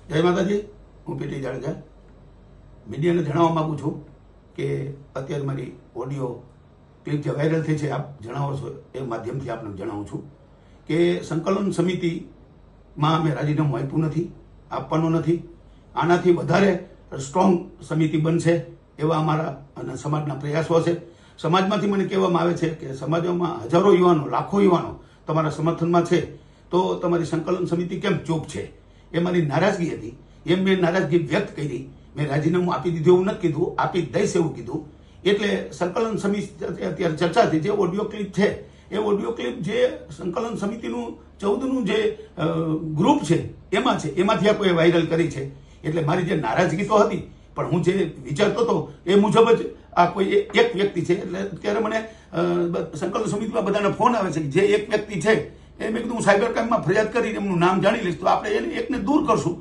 જય માતાજી, હું પીટી જાડેજા મીડિયાને જણાવવા માંગુ છું કે અત્યારે મારી ઓડિયો ક્લિપ જે વાયરલ થઈ છે, આપ જણાવો છો એ માધ્યમથી આપને જણાવું છું કે સંકલન સમિતિમાં અમે રાજીનામું આપ્યું નથી, આપવાનું નથી. આનાથી વધારે સ્ટ્રોંગ સમિતિ બનશે એવા અમારા અને સમાજના પ્રયાસો છે. સમાજમાંથી મને કહેવામાં આવે છે કે સમાજમાં હજારો યુવાનો, લાખો યુવાનો તમારા સમર્થનમાં છે, તો તમારી સંકલન સમિતિ કેમ ચૂપ છે? એ મારી નારાજગી હતી. એમ મેં નારાજગી વ્યક્ત કરી. મેં રાજીનામું આપી દીધું એવું નથી કીધું, આપી દઈશ એવું કીધું. એટલે સંકલન સમિતિ અત્યારે ચર્ચા થઈ, જે ઓડિયો ક્લિપ છે એ ઓડિયો ક્લિપ જે સંકલન સમિતિનું 14નું જે ગ્રુપ છે એમાં છે, એમાંથી આ કોઈ વાયરલ કરી છે. એટલે મારી જે નારાજગી તો હતી, પણ હું જે વિચારતો હતો એ મુજબ જ આ કોઈ એક વ્યક્તિ છે. એટલે અત્યારે મને સંકલન સમિતિમાં બધાને ફોન આવે છે કે જે એક વ્યક્તિ છે એ મેં કીધું હું સાયબર ક્રાઇમમાં ફરિયાદ કરી એમનું નામ જાણી લઈશ, તો આપણે એને એકને દૂર કરશું.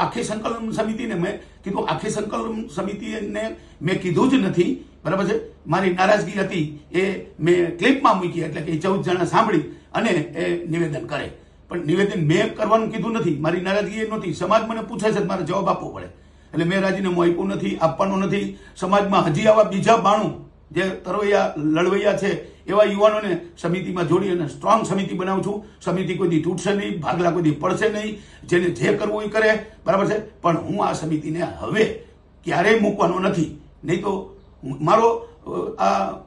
આખી સંકલન સમિતિને મેં કીધું, આખી સંકલન સમિતિને મેં કીધું જ નથી, બરાબર છે. મારી નારાજગી હતી એ મેં ક્લિપમાં મૂકી, એટલે કે 14 જણા સાંભળી અને એ નિવેદન કરે. પણ નિવેદન મેં કરવાનું કીધું નથી, મારી નારાજગી એ નહોતી. સમાજ મને પૂછે છે, મારે જવાબ આપવો પડે, એટલે મેં રાજીનામું આપ્યું નથી, આપવાનું નથી. સમાજમાં હજી આવા બીજા 92 જે તરવૈયા લડવૈયા છે એવા યુવાનોને સમિતિમાં જોડી અને સ્ટ્રોંગ સમિતિ બનાવું છું. સમિતિ કોઈ દી તૂટશે નહીં, ભાગલા કોઈ દી પડશે નહીં. જેને જે કરવું એ કરે, બરાબર છે. પણ હું આ સમિતિને હવે ક્યારેય મૂકવાનો નથી. નહીં તો મારો આ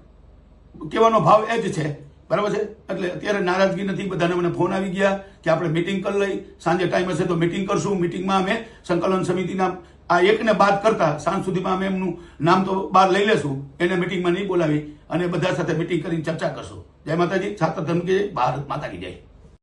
કહેવાનો ભાવ એ જ છે, બરાબર છે. એટલે અત્યારે નારાજગી નથી. બધાને મને ફોન આવી ગયા કે આપણે મિટિંગ કરી લઈ, સાંજે ટાઈમ હશે તો મિટિંગ કરશું. મિટિંગમાં અમે સંકલન સમિતિના આ એકને બાદ કરતા સાંજ સુધીમાં અમે એમનું નામ તો બહાર લઈ લેશું. એને મિટિંગમાં નહીં બોલાવી અને બધા સાથે મિટિંગ કરીને ચર્ચા કરશું. જય માતાજી, છાત્ર ધર્મ કે ભારત માતા કી જય.